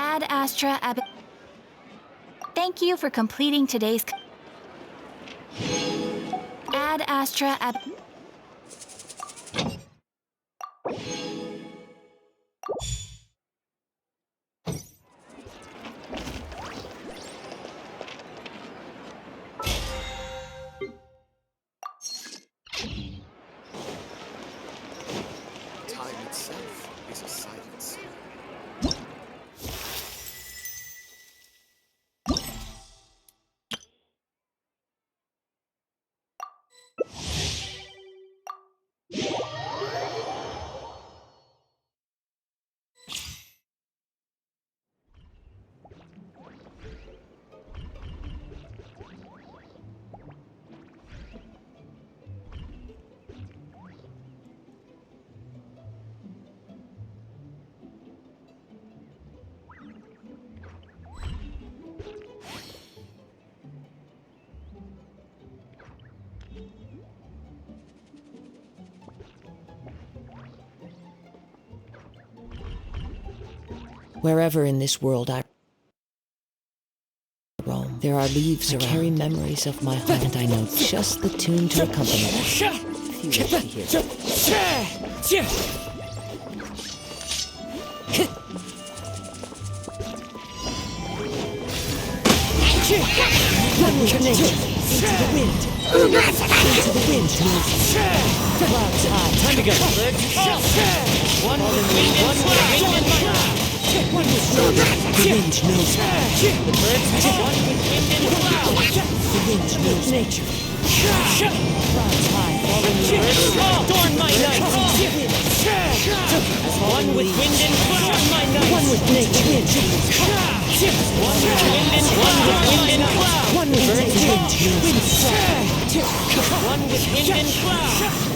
Ad Astra Ab. Thank you for completing today's. Ad Astra Ab. Time itself is a silence. Wherever in this world I roam, there are leaves around. I carry memories of my heart, and I know just the tune to accompany them. If you wish to hear it. Run with nature, into the wind. Into the wind, clouds high. Time to go. One with the wind, one with the wind in my eye. One with the wind knows the birds one with wind and clouds. The wind knows nature. Clouds high, falling the birds adorn my night. One with wind and clouds, my night. One with nature. One with wind and clouds. One with birds wind. One with wind and clouds.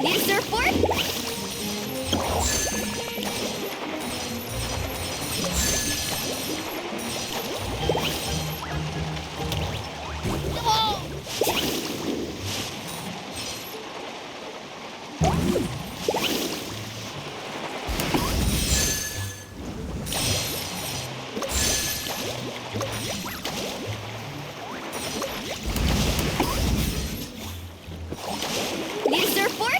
Need a surfboard? Need a surfboard?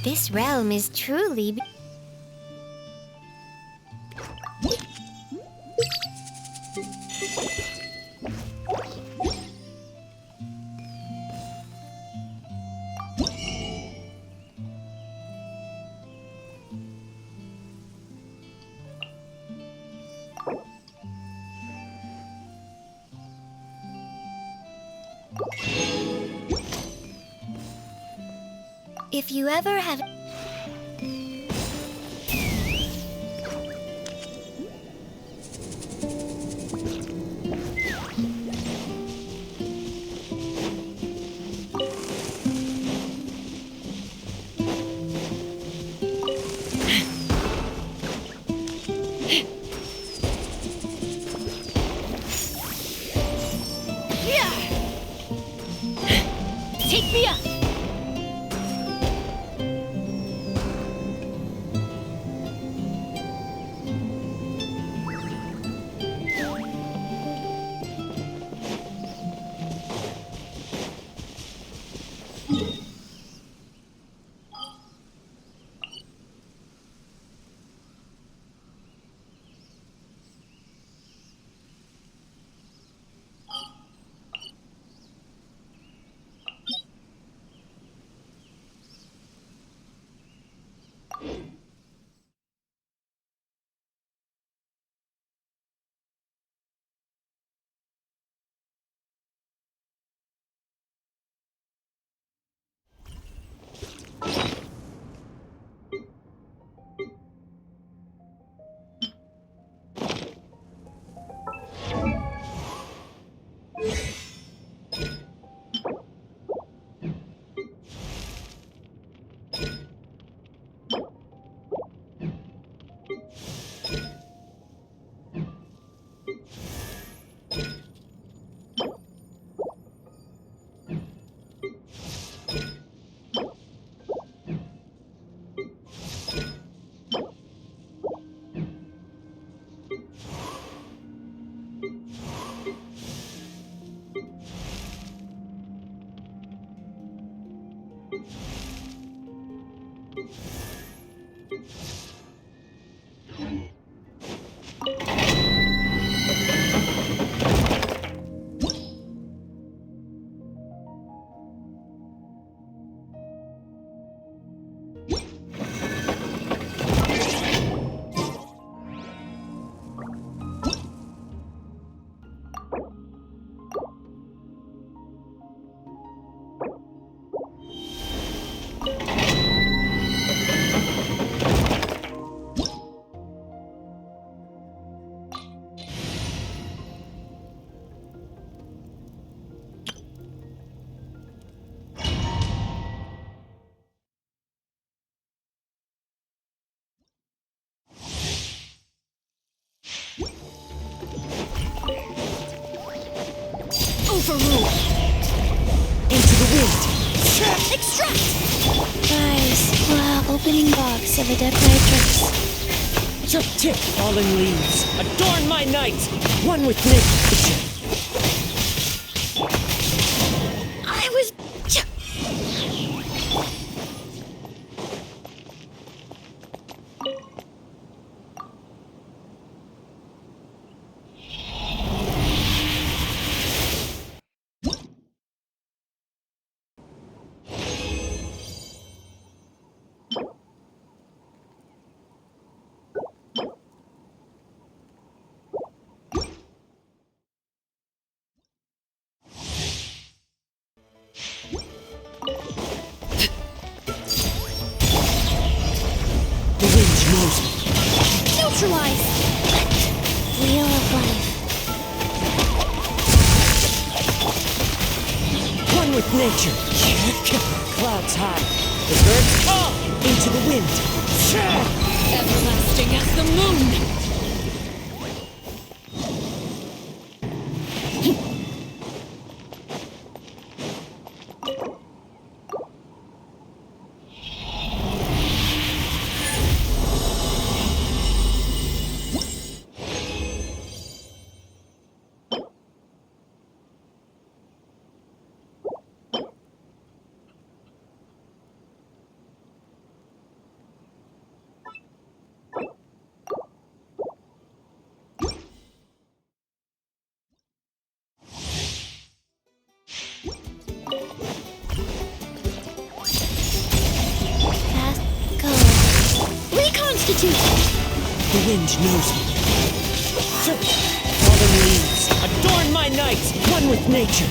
This realm is truly... If you ever have... Take me up! Overrule! Into the wind! Extract! Guys, wow, opening box of a Decatrix. Tip, fallen leaves, adorn my night! One with nature. I was... The wind knows me. Neutralize! Wheel of life. One with nature. Clouds high. The birds call into the wind. Everlasting as the moon! Reconstitute! The wind knows me. Fallen leaves, adorn my night, one with nature.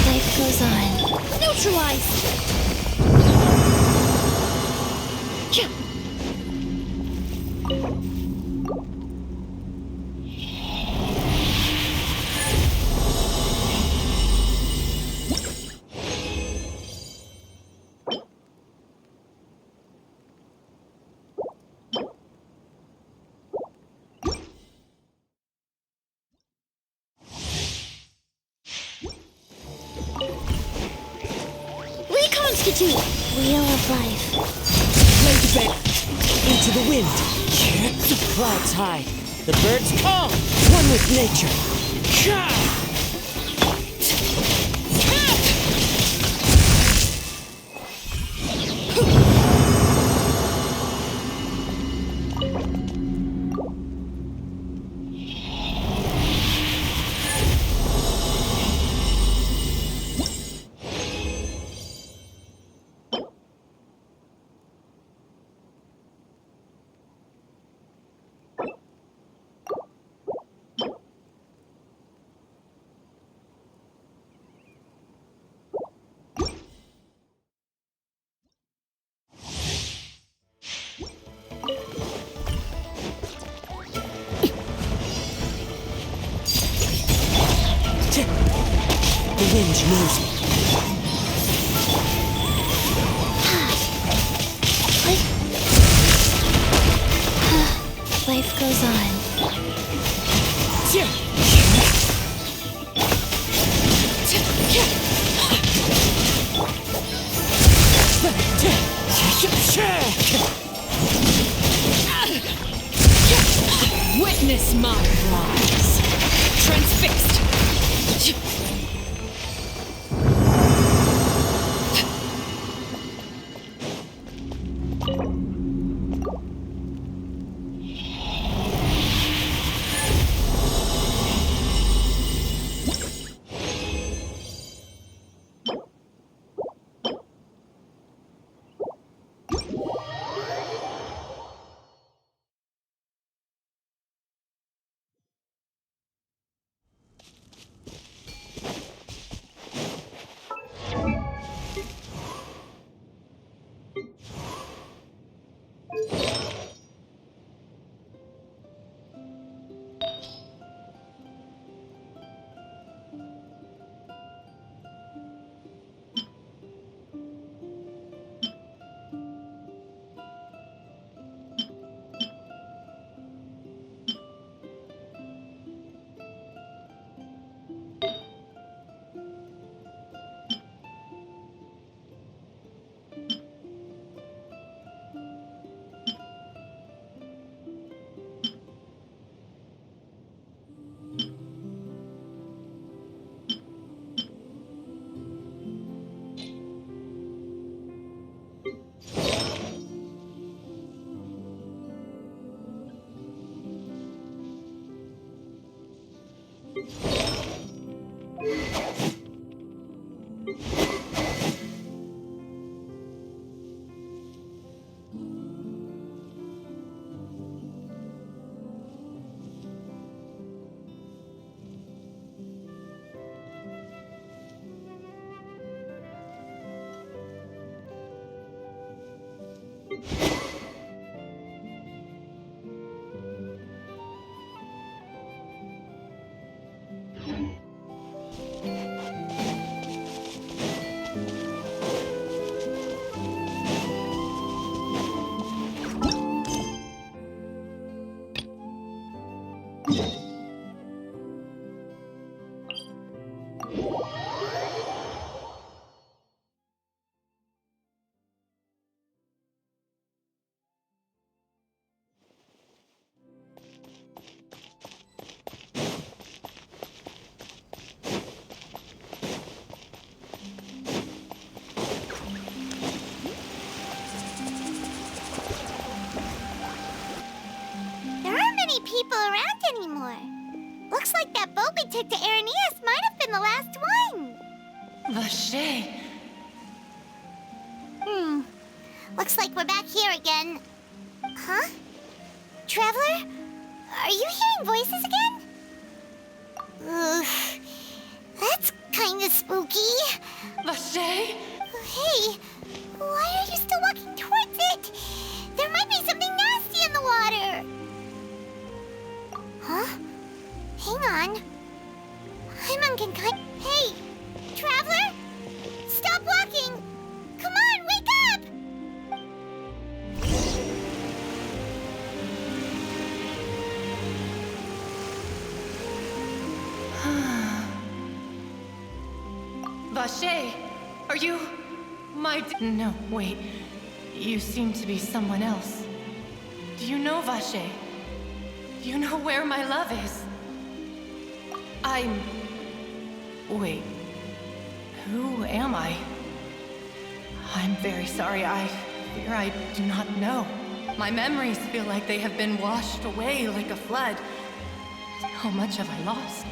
Life goes on. Neutralize! Reconstitute! Wheel of life. Blade bend into the wind. Clouds high, the birds call, one with nature. The wind knows me. Life goes on. Witness my rise. Transfixed. There aren't many people around anymore. Looks like that boat we took to Araneas might have been the last one. Vache. Looks like we're back here again. Huh? Traveler? Are you hearing voices again? Ugh. That's kinda spooky. Vache? Hey, why are you still walking towards it? There might be something nasty in the water. Huh? Hang on. I'm unconcussed. Hey, Traveler? Stop walking! Come on, wake up! Vache, are you my No, wait. You seem to be someone else. Do you know Vache? Do you know where my love is? Wait. Who am I? I'm very sorry. I fear I do not know. My memories feel like they have been washed away like a flood. How much have I lost?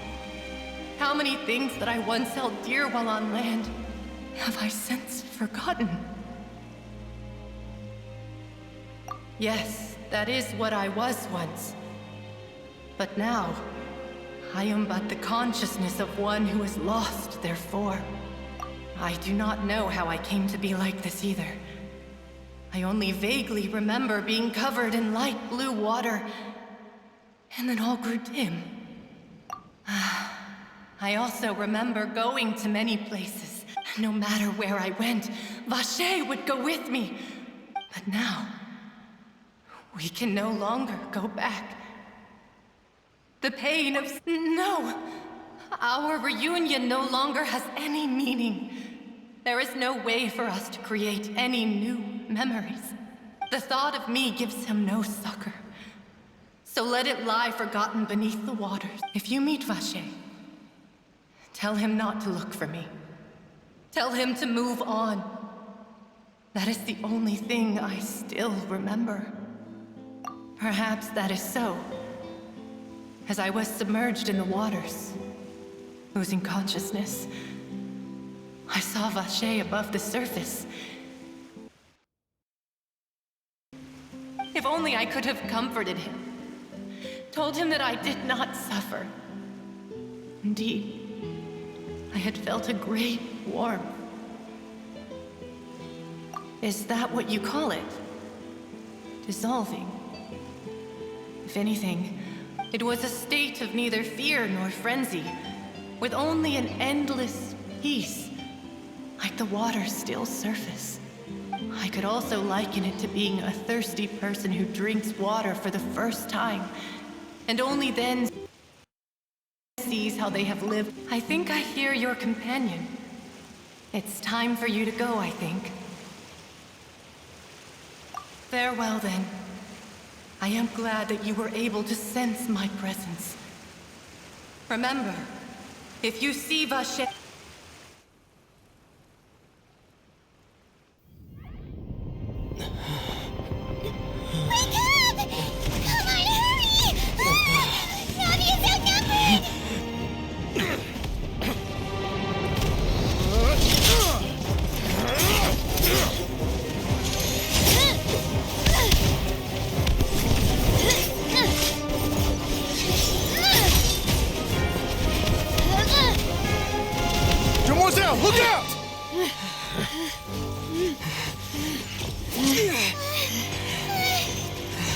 How many things that I once held dear while on land have I since forgotten? Yes, that is what I was once. But now, I am but the consciousness of one who is lost, therefore. I do not know how I came to be like this either. I only vaguely remember being covered in light blue water, and then all grew dim. I also remember going to many places. No matter where I went, Vache would go with me. But now, we can no longer go back. The pain of... No! Our reunion no longer has any meaning. There is no way for us to create any new memories. The thought of me gives him no succor. So let it lie forgotten beneath the waters. If you meet Vache, tell him not to look for me. Tell him to move on. That is the only thing I still remember. Perhaps that is so. As I was submerged in the waters, losing consciousness, I saw Vache above the surface. If only I could have comforted him, told him that I did not suffer. Indeed, I had felt a great warmth. Is that what you call it? Dissolving? If anything, it was a state of neither fear nor frenzy, with only an endless peace, like the water's still surface. I could also liken it to being a thirsty person who drinks water for the first time, and only then sees how they have lived. I think I hear your companion. It's time for you to go, I think. Farewell, then. I am glad that you were able to sense my presence. Remember, if you see Vache... Wake up! Come on, hurry! Navia's outnumbered! Demoiselle, look out!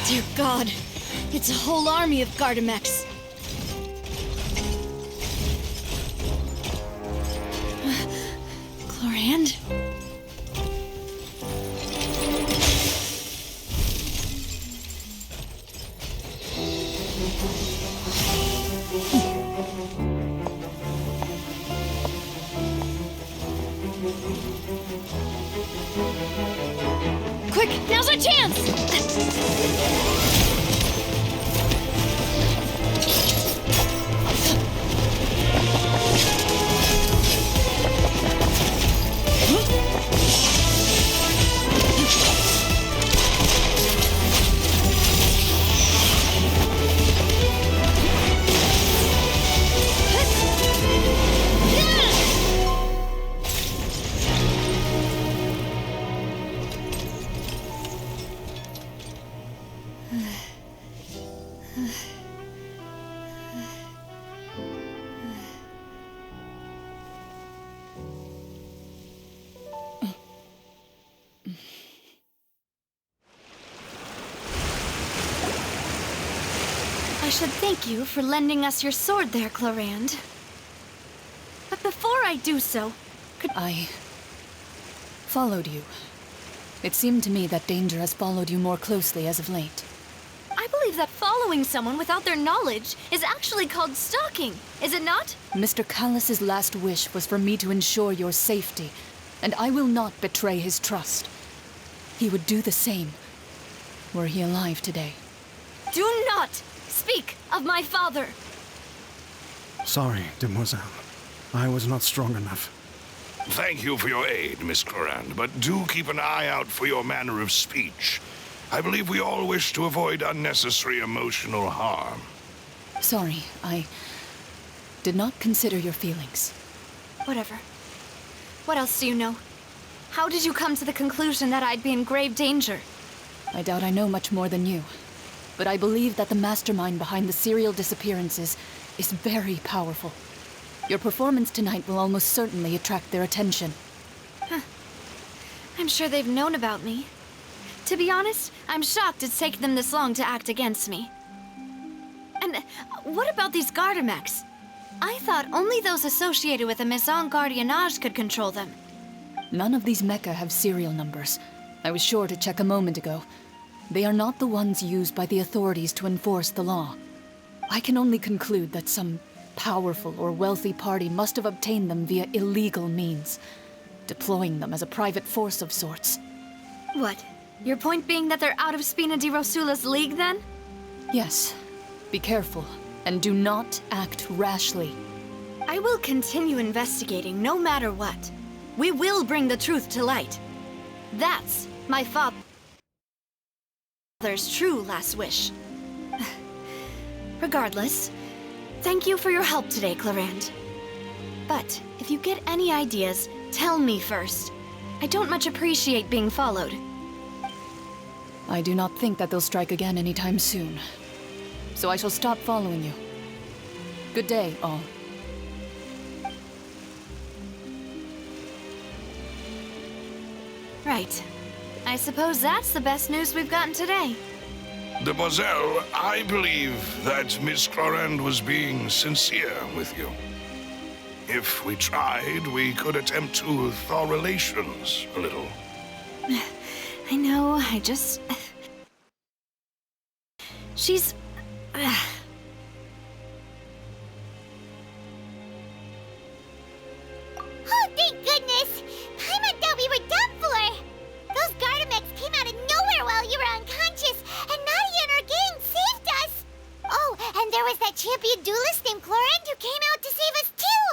Dear God, it's a whole army of Gardamex. Clorinde? Quick, now's our chance! should thank you for lending us your sword there, Clorinde. But before I do so, I followed you. It seemed to me that danger has followed you more closely as of late. I believe that following someone without their knowledge is actually called stalking, is it not? Mr. Callus's last wish was for me to ensure your safety, and I will not betray his trust. He would do the same, were he alive today. Do not speak of my father! Sorry, demoiselle. I was not strong enough. Thank you for your aid, Miss Clorinde, but do keep an eye out for your manner of speech. I believe we all wish to avoid unnecessary emotional harm. Sorry, I did not consider your feelings. Whatever. What else do you know? How did you come to the conclusion that I'd be in grave danger? I doubt I know much more than you, but I believe that the mastermind behind the serial disappearances is very powerful. Your performance tonight will almost certainly attract their attention. I'm sure they've known about me. To be honest, I'm shocked it's taken them this long to act against me. And what about these Gardamex? I thought only those associated with the Maison Gardiennage could control them. None of these mecha have serial numbers. I was sure to check a moment ago. They are not the ones used by the authorities to enforce the law. I can only conclude that some powerful or wealthy party must have obtained them via illegal means, deploying them as a private force of sorts. What? Your point being that they're out of Spina di Rosula's league, then? Yes. Be careful, and do not act rashly. I will continue investigating no matter what. We will bring the truth to light. That's my father's true last wish. Regardless, thank you for your help today, Clorinde. But if you get any ideas, tell me first. I don't much appreciate being followed. I do not think that they'll strike again anytime soon. So I shall stop following you. Good day, all. Right. I suppose that's the best news we've gotten today. Demoiselle, I believe that Miss Clorinde was being sincere with you. If we tried, we could attempt to thaw relations a little. I know, I just... She's... Oh, thank goodness! Paimon thought we were done for! Those Gardamex came out of nowhere while you were unconscious, and Navia and her gang saved us! Oh, and there was that champion duelist named Clorinde who came out to save us too!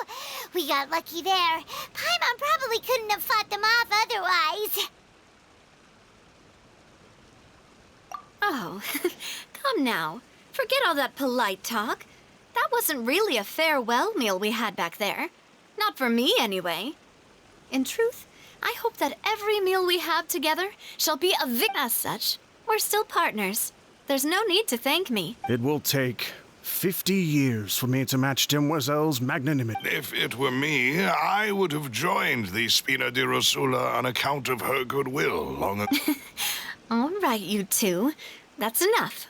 We got lucky there. Paimon probably couldn't have fought them off otherwise. Oh, come now. Forget all that polite talk. That wasn't really a farewell meal we had back there. Not for me, anyway. In truth, I hope that every meal we have together shall be a As such, we're still partners. There's no need to thank me. It will take 50 years for me to match Demoiselle's magnanimity. If it were me, I would have joined the Spina di Rosula on account of her goodwill long ago. All right, you two. That's enough.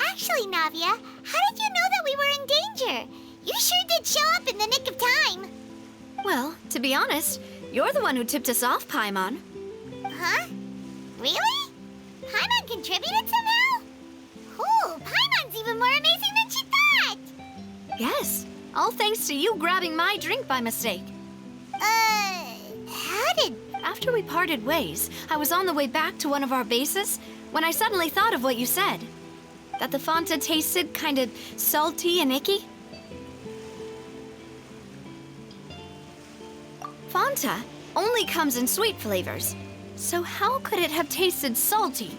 Actually, Navia, how did you know that we were in danger? You sure did show up in the nick of time. Well, to be honest, you're the one who tipped us off, Paimon. Huh? Really? Paimon contributed somehow? Ooh, Paimon's even more amazing than she thought! Yes, all thanks to you grabbing my drink by mistake. How did... After we parted ways, I was on the way back to one of our bases when I suddenly thought of what you said. That the Fanta tasted kind of salty and icky. Fanta only comes in sweet flavors, so how could it have tasted salty?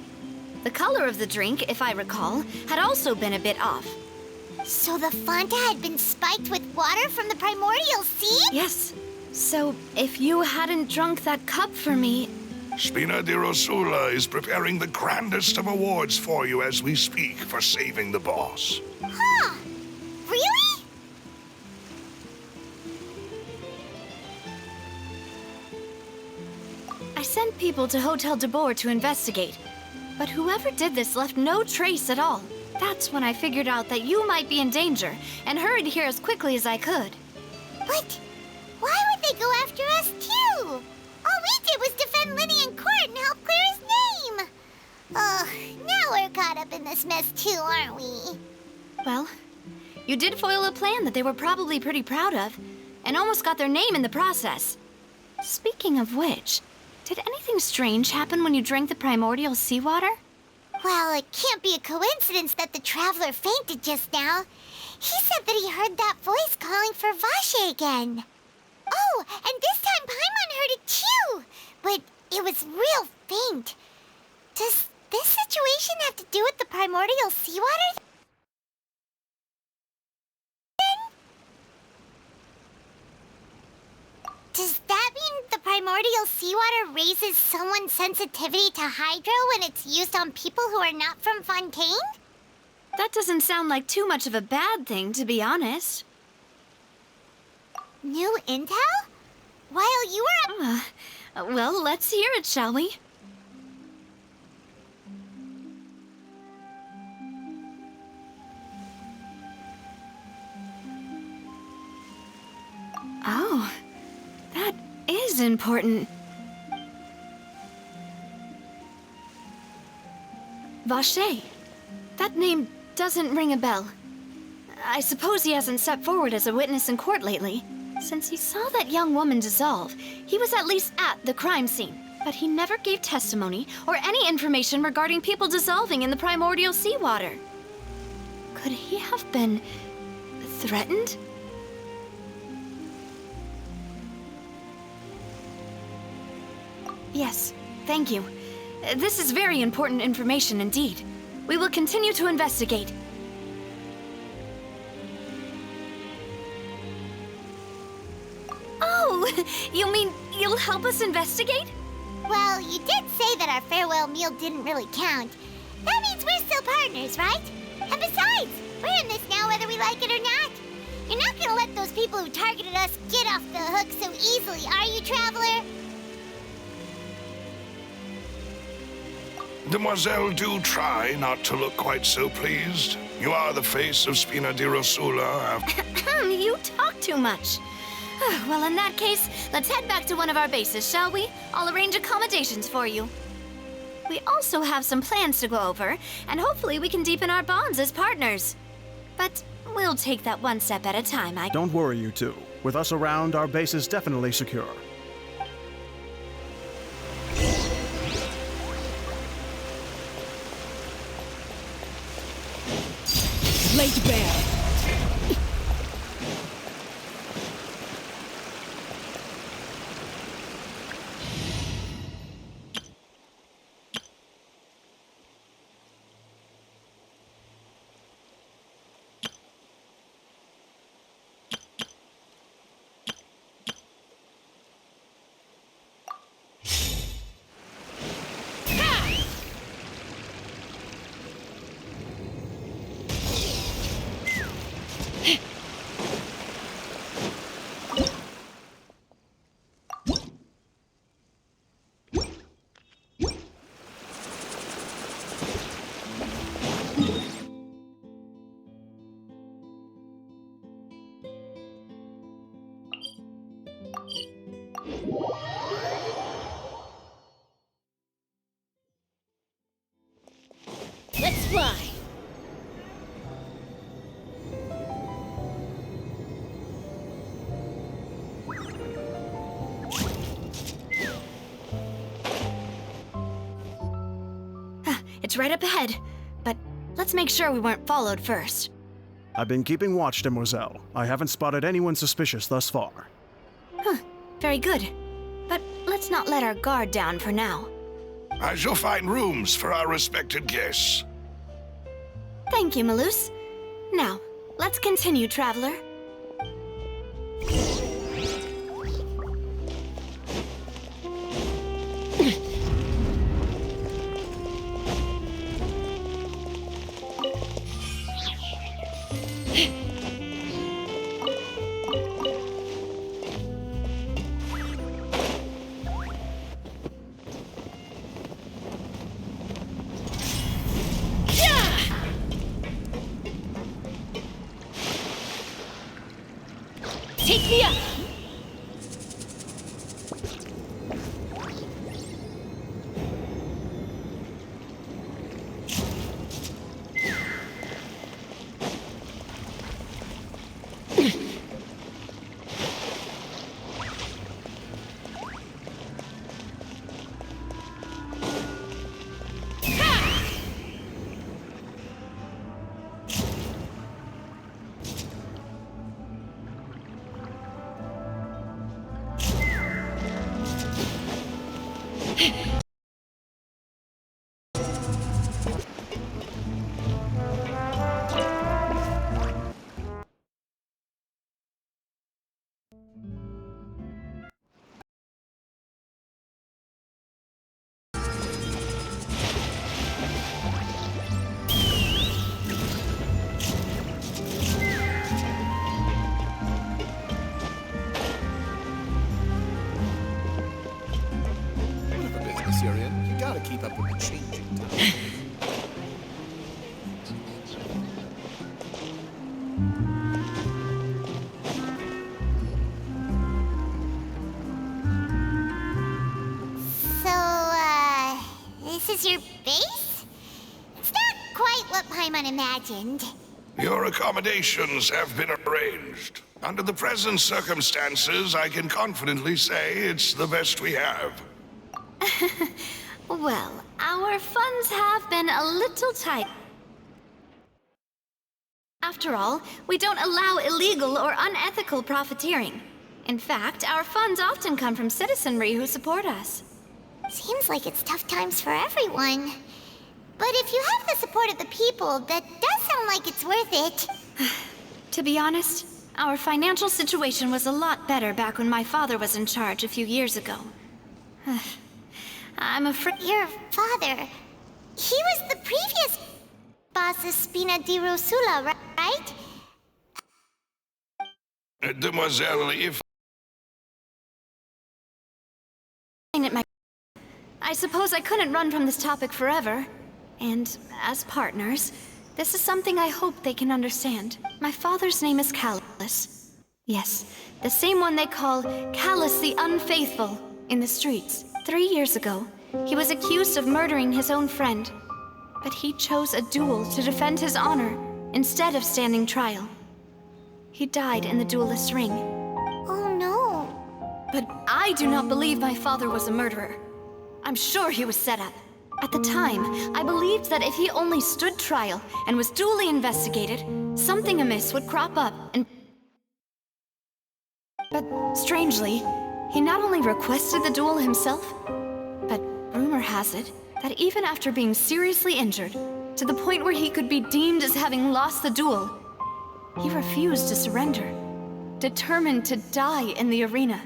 The color of the drink, if I recall, had also been a bit off. So the Fanta had been spiked with water from the primordial sea? Yes. So, if you hadn't drunk that cup for me... Spina di Rosula is preparing the grandest of awards for you as we speak for saving the boss. Huh. Really? I sent people to Hotel de Boer to investigate, but whoever did this left no trace at all. That's when I figured out that you might be in danger and hurried here as quickly as I could. But why would they go after us too? All we did was defend Linny in court and help clear his name. Ugh, now we're caught up in this mess too, aren't we? Well, you did foil a plan that they were probably pretty proud of, and almost got their name in the process. Speaking of which, did anything strange happen when you drank the primordial seawater? Well, it can't be a coincidence that the traveler fainted just now. He said that he heard that voice calling for Vache again. Oh, and this time Paimon heard it too, but it was real faint. Does this situation have to do with the primordial seawater? Does that mean the primordial seawater raises someone's sensitivity to hydro when it's used on people who are not from Fontaine? That doesn't sound like too much of a bad thing, to be honest. New intel? While you were up... Well, let's hear it, shall we? Oh, that is important. Vache. That name doesn't ring a bell. I suppose he hasn't stepped forward as a witness in court lately. Since he saw that young woman dissolve, he was at least at the crime scene. But he never gave testimony or any information regarding people dissolving in the primordial seawater. Could he have been threatened? Yes, thank you. This is very important information indeed. We will continue to investigate. Oh, you mean you'll help us investigate? Well, you did say that our farewell meal didn't really count. That means we're still partners, right? And besides, we're in this now whether we like it or not. You're not gonna let those people who targeted us get off the hook so easily, are you, Traveler? Demoiselle, do try not to look quite so pleased. You are the face of Spina di Rosula after... You talk too much. Well, in that case, let's head back to one of our bases, shall we? I'll arrange accommodations for you. We also have some plans to go over, and hopefully we can deepen our bonds as partners. But we'll take that one step at a time, Don't worry, you two. With us around, our base is definitely secure. Laid bare. Let's fly. It's right up ahead, but let's make sure we weren't followed first. I've been keeping watch, Demoiselle. I haven't spotted anyone suspicious thus far. Very good. But let's not let our guard down for now. I shall find rooms for our respected guests. Thank you, Malus. Now, let's continue, Traveler. Navia! What a business you're in. You gotta keep up with the changing times. So, this is your base? It's not quite what Paimon imagined. Your accommodations have been arranged. Under the present circumstances, I can confidently say it's the best we have. Well, our funds have been a little tight. After all, we don't allow illegal or unethical profiteering. In fact, our funds often come from citizenry who support us. Seems like it's tough times for everyone. But if you have the support of the people, that does sound like it's worth it. To be honest, our financial situation was a lot better back when my father was in charge a few years ago. I'm afraid... Your father, he was the previous boss of Spina di Rosula, right? Demoiselle, if I suppose I couldn't run from this topic forever. And as partners, this is something I hope they can understand. My father's name is Callus. Yes, the same one they call Callus the Unfaithful in the streets. 3 years ago, he was accused of murdering his own friend. But he chose a duel to defend his honor instead of standing trial. He died in the duelist's ring. Oh no. But I do not believe my father was a murderer. I'm sure he was set up. At the time, I believed that if he only stood trial and was duly investigated, something amiss would crop up and... But strangely, he not only requested the duel himself, but rumor has it that even after being seriously injured, to the point where he could be deemed as having lost the duel, he refused to surrender, determined to die in the arena.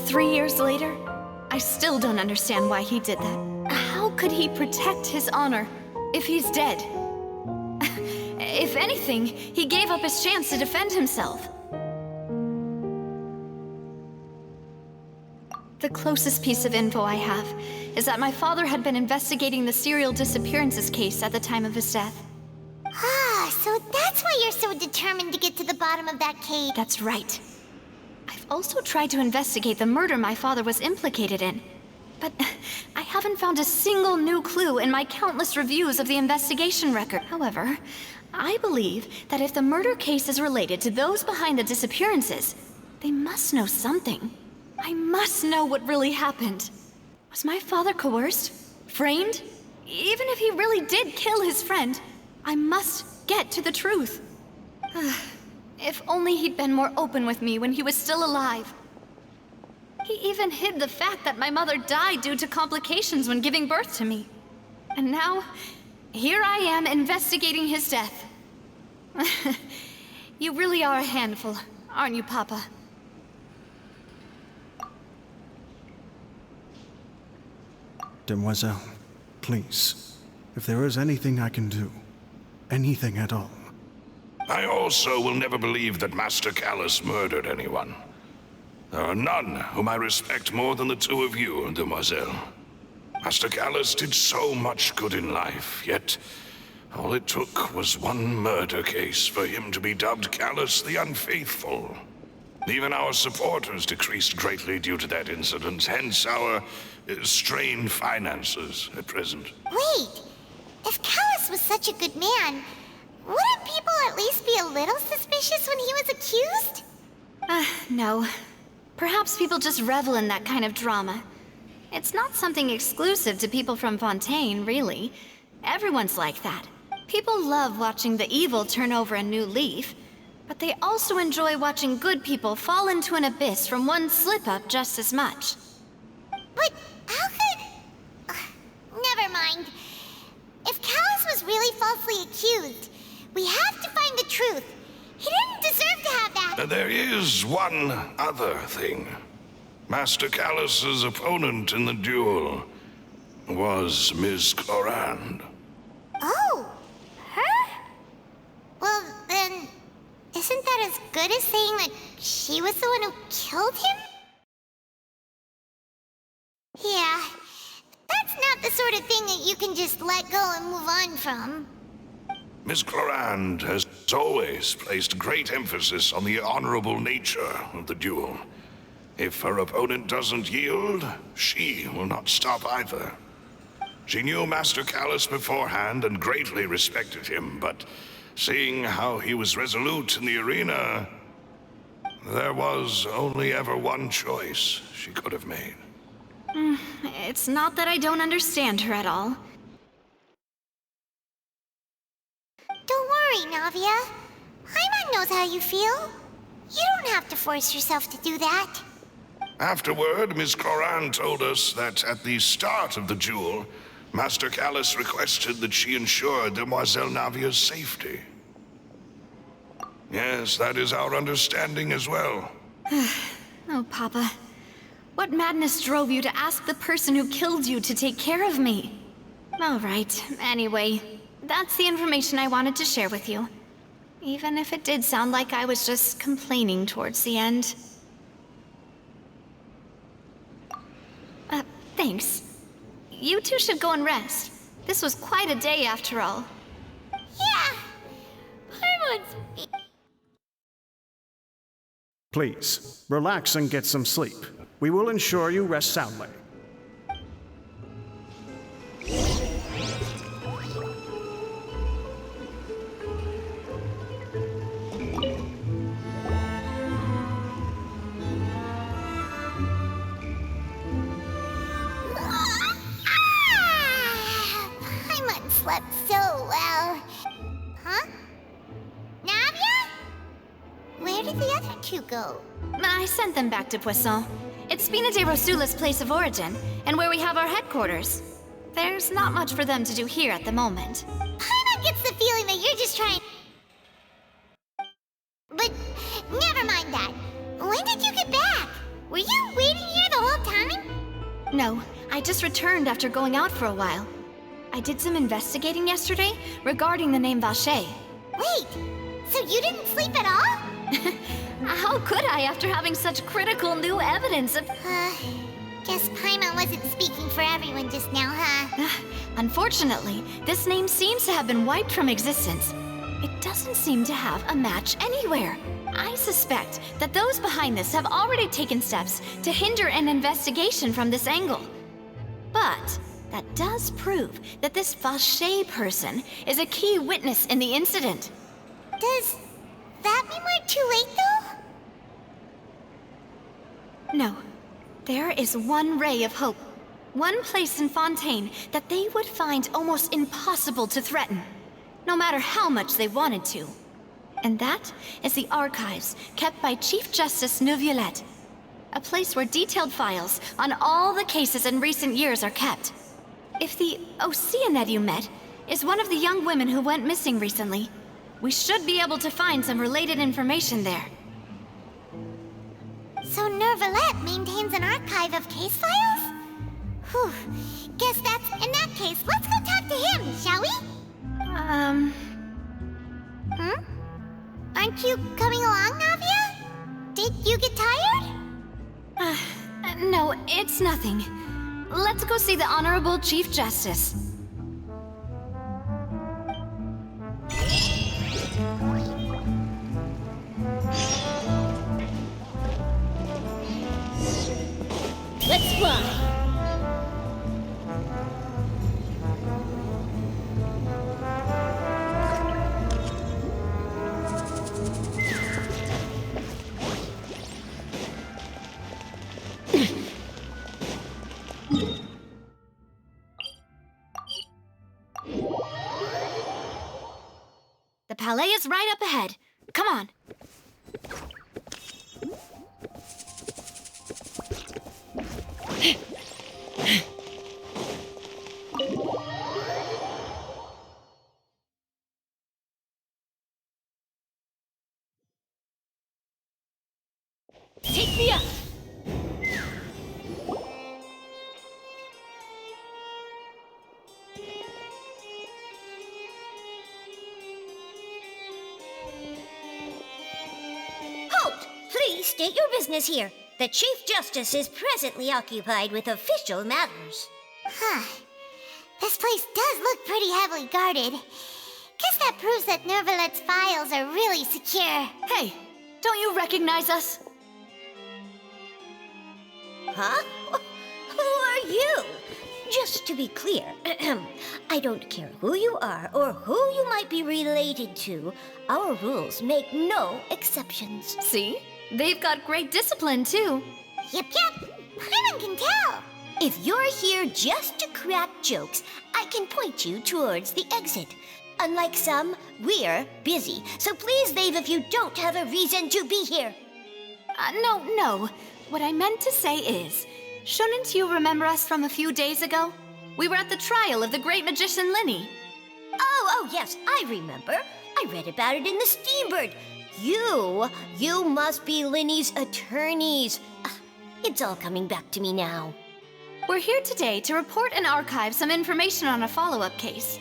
3 years later, I still don't understand why he did that. How could he protect his honor if he's dead? If anything, he gave up his chance to defend himself. The closest piece of info I have is that my father had been investigating the serial disappearances case at the time of his death. Ah, so that's why you're so determined to get to the bottom of that case. That's right. I've also tried to investigate the murder my father was implicated in, but I haven't found a single new clue in my countless reviews of the investigation record. However, I believe that if the murder case is related to those behind the disappearances, they must know something. I must know what really happened. Was my father coerced? Framed? Even if he really did kill his friend, I must get to the truth. If only he'd been more open with me when he was still alive. He even hid the fact that my mother died due to complications when giving birth to me. And now, here I am investigating his death. You really are a handful, aren't you, Papa? Demoiselle, please, if there is anything I can do, anything at all. I also will never believe that Master Callus murdered anyone. There are none whom I respect more than the two of you, Demoiselle. Master Callus did so much good in life, yet all it took was one murder case for him to be dubbed Callus the Unfaithful. Even our supporters decreased greatly due to that incident, hence our strained finances at present. Wait, if Callus was such a good man, wouldn't people at least be a little suspicious when he was accused? No. Perhaps people just revel in that kind of drama. It's not something exclusive to people from Fontaine, really. Everyone's like that. People love watching the evil turn over a new leaf, but they also enjoy watching good people fall into an abyss from one slip-up just as much. But how could... never mind. If Callus was really falsely accused, we have to find the truth. He didn't deserve to have that. There is one other thing. Master Callus's opponent in the duel was Miss Clorinde. Oh, her? Well, then, isn't that as good as saying that she was the one who killed him? Yeah, that's not the sort of thing that you can just let go and move on from. Miss Clorinde has always placed great emphasis on the honorable nature of the duel. If her opponent doesn't yield, she will not stop either. She knew Master Callus beforehand and greatly respected him, but seeing how he was resolute in the arena, there was only ever one choice she could have made. It's not that I don't understand her at all. Don't worry, Navia. Paimon knows how you feel. You don't have to force yourself to do that. Afterward, Miss Clorinde told us that at the start of the duel, Master Callus requested that she ensure Demoiselle Navia's safety. Yes, that is our understanding as well. Oh, Papa. What madness drove you to ask the person who killed you to take care of me? All right, anyway, that's the information I wanted to share with you. Even if it did sound like I was just complaining towards the end. Thanks. You two should go and rest. This was quite a day after all. Yeah! Paimon's... Please, relax and get some sleep. We will ensure you rest soundly. Paimon slept so well. Huh? Navia? Where did the other two go? I sent them back to Poisson. It's Spina de Rosula's place of origin, and where we have our headquarters. There's not much for them to do here at the moment. Paimon gets the feeling that you're just trying... But never mind that. When did you get back? Were you waiting here the whole time? No, I just returned after going out for a while. I did some investigating yesterday regarding the name Vache. Wait, so you didn't sleep at all? How could I after having such critical new evidence of... Guess Paimon wasn't speaking for everyone just now, huh? Unfortunately, this name seems to have been wiped from existence. It doesn't seem to have a match anywhere. I suspect that those behind this have already taken steps to hinder an investigation from this angle. But that does prove that this Vache person is a key witness in the incident. Does that mean we're too late, though? No. There is one ray of hope. One place in Fontaine that they would find almost impossible to threaten, no matter how much they wanted to. And that is the archives kept by Chief Justice Neuvillette. A place where detailed files on all the cases in recent years are kept. If the Oceanette you met is one of the young women who went missing recently, we should be able to find some related information there. So Neuvillette maintains an archive of case files? Whew. Guess that's... In that case, let's go talk to him, shall we? Hmm? Aren't you coming along, Navia? Did you get tired? No, it's nothing. Let's go see the Honorable Chief Justice. The palais is right up ahead. Come on. Take me up! Halt! Please state your business here. The Chief Justice is presently occupied with official matters. This place does look pretty heavily guarded. Guess that proves that Nervalet's files are really secure. Hey, don't you recognize us? Huh? Who are you? Just to be clear, I don't care who you are or who you might be related to. Our rules make no exceptions. See? They've got great discipline, too. Yep. Paimon can tell. If you're here just to crack jokes, I can point you towards the exit. Unlike some, we're busy, so please leave if you don't have a reason to be here. No. What I meant to say is, shouldn't you remember us from a few days ago? We were at the trial of the great magician Linny. Oh, yes, I remember. I read about it in the Steambird. You must be Linny's attorneys. It's all coming back to me now. We're here today to report and archive some information on a follow-up case.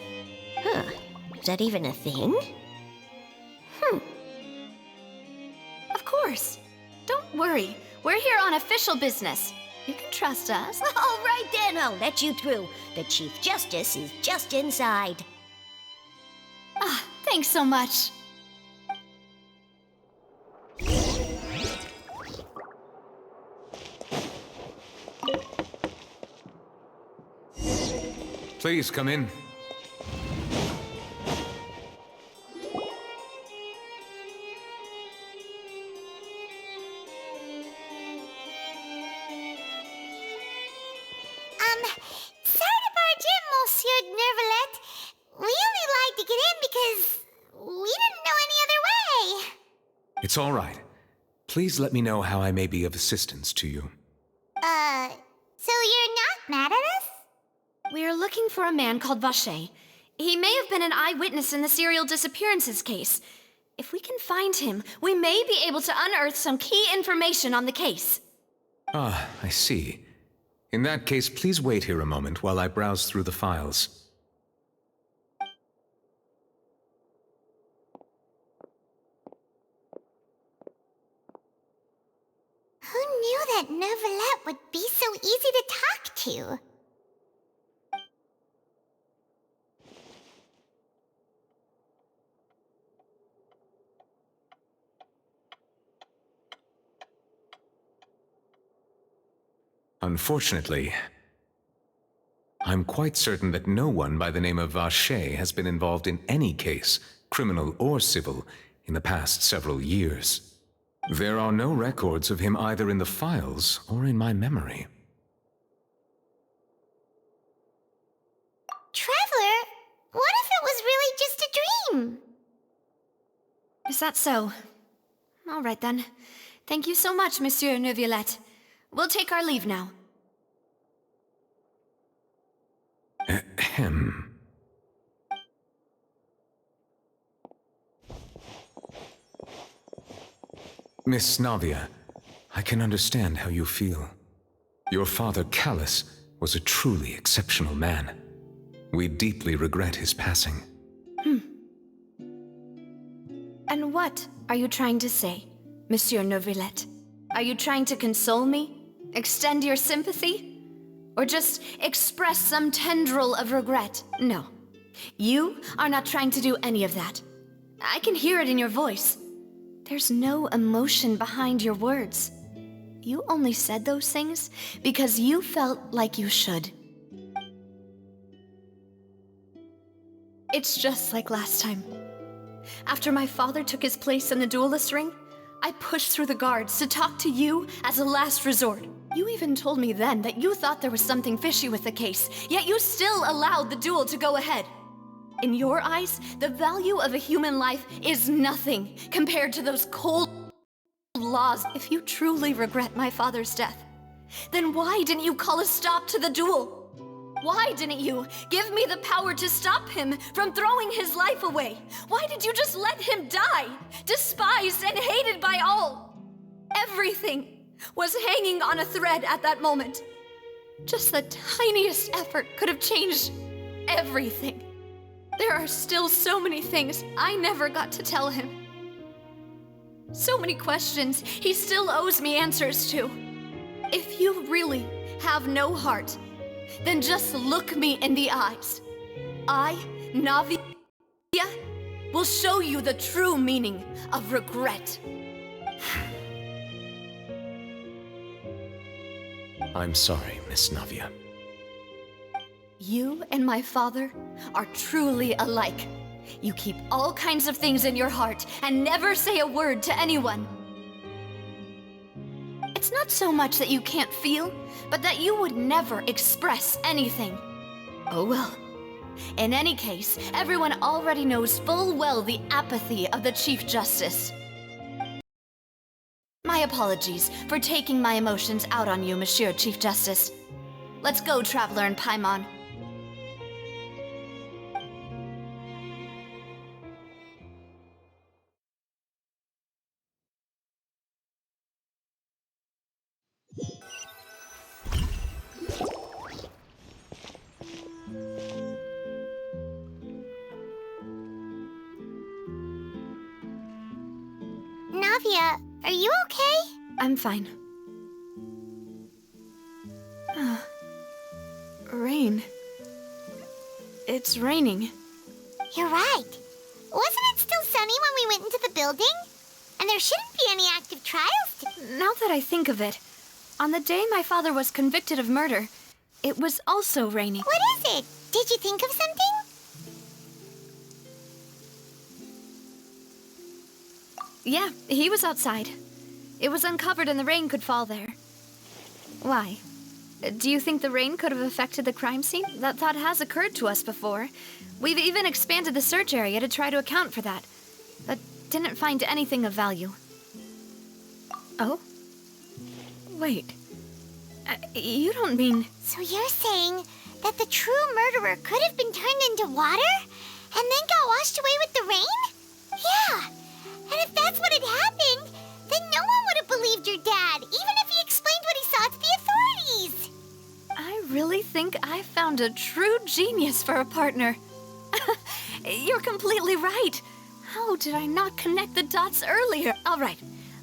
Is that even a thing? Of course. Don't worry. We're here on official business. You can trust us. All right then, I'll let you through. The Chief Justice is just inside. Thanks so much. Please come in. Sorry to barge in, Monsieur Nervalet. We only lied to get in because we didn't know any other way. It's all right. Please let me know how I may be of assistance to you. So you're not mad at us? We're looking for a man called Vacher. He may have been an eyewitness in the serial disappearances case. If we can find him, we may be able to unearth some key information on the case. Ah, I see. In that case, please wait here a moment while I browse through the files. Who knew that Nervalet would be so easy to talk to? Unfortunately, I'm quite certain that no one by the name of Vacher has been involved in any case, criminal or civil, in the past several years. There are no records of him either in the files or in my memory. Traveler, what if it was really just a dream? Is that so? All right then. Thank you so much, Monsieur Neuvillette. We'll take our leave now. Ahem. Miss Navia, I can understand how you feel. Your father, Callus, was a truly exceptional man. We deeply regret his passing. And what are you trying to say, Monsieur Neuvillette? Are you trying to console me? Extend your sympathy? Or just express some tendril of regret? No. You are not trying to do any of that. I can hear it in your voice. There's no emotion behind your words. You only said those things because you felt like you should. It's just like last time. After my father took his place in the duelist ring, I pushed through the guards to talk to you as a last resort. You even told me then that you thought there was something fishy with the case, yet you still allowed the duel to go ahead. In your eyes, the value of a human life is nothing compared to those cold laws. If you truly regret my father's death, then why didn't you call a stop to the duel? Why didn't you give me the power to stop him from throwing his life away? Why did you just let him die, despised and hated by all? Everything was hanging on a thread at that moment. Just the tiniest effort could have changed everything. There are still so many things I never got to tell him. So many questions he still owes me answers to. If you really have no heart, then just look me in the eyes. I, Navia, will show you the true meaning of regret. I'm sorry, Miss Navia. You and my father are truly alike. You keep all kinds of things in your heart and never say a word to anyone. It's not so much that you can't feel, but that you would never express anything. Oh well. In any case, everyone already knows full well the apathy of the Chief Justice. My apologies for taking my emotions out on you, Monsieur Chief Justice. Let's go, Traveler and Paimon. Navia, are you okay? I'm fine. Rain. It's raining. You're right. Wasn't it still sunny when we went into the building? And there shouldn't be any active trials to... Now that I think of it, on the day my father was convicted of murder, it was also raining. What is it? Did you think of something? Yeah, he was outside. It was uncovered and the rain could fall there. Why? Do you think the rain could have affected the crime scene? That thought has occurred to us before. We've even expanded the search area to try to account for that, but didn't find anything of value. Oh? Wait. You don't mean... So you're saying that the true murderer could have been turned into water and then got washed away with the rain? Yeah. And if that's what had happened, then no one would have believed your dad, even if he explained what he saw to the authorities. I really think I found a true genius for a partner. You're completely right. How did I not connect the dots earlier? All right,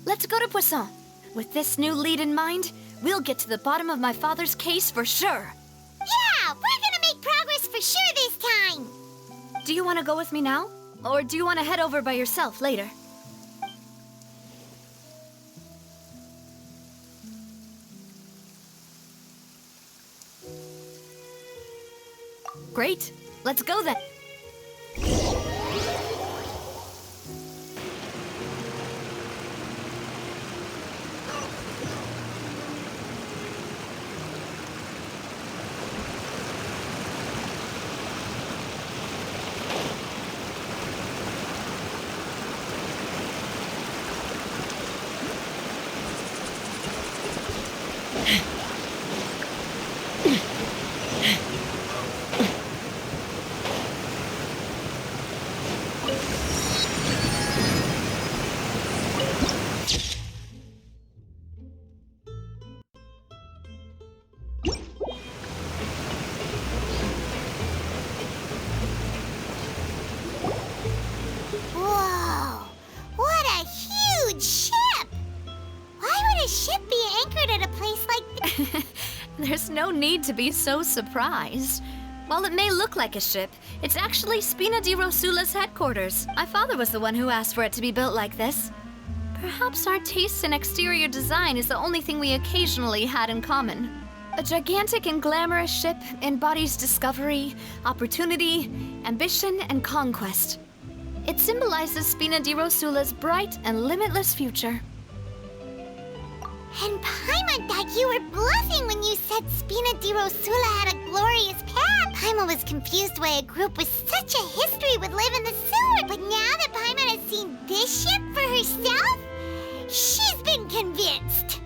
let's go to Poisson. With this new lead in mind, we'll get to the bottom of my father's case for sure. Yeah, we're gonna make progress for sure this time. Do you want to go with me now? Or do you want to head over by yourself later? Great. Let's go then. Whoa, what a huge ship! Why would a ship be anchored at a place like this? There's no need to be so surprised. While it may look like a ship, it's actually Spina di Rosula's headquarters. My father was the one who asked for it to be built like this. Perhaps our taste in exterior design is the only thing we occasionally had in common. A gigantic and glamorous ship embodies discovery, opportunity, ambition, and conquest. It symbolizes Spina di Rosula's bright and limitless future. And Paimon thought you were bluffing when you said Spina di Rosula had a glorious past. Paimon was confused why a group with such a history would live in the sewer, but now that Paimon has seen this ship for herself, she's been convinced.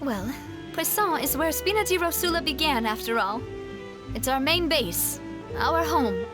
Well, Poisson is where Spina di Rosula began, after all. It's our main base, our home.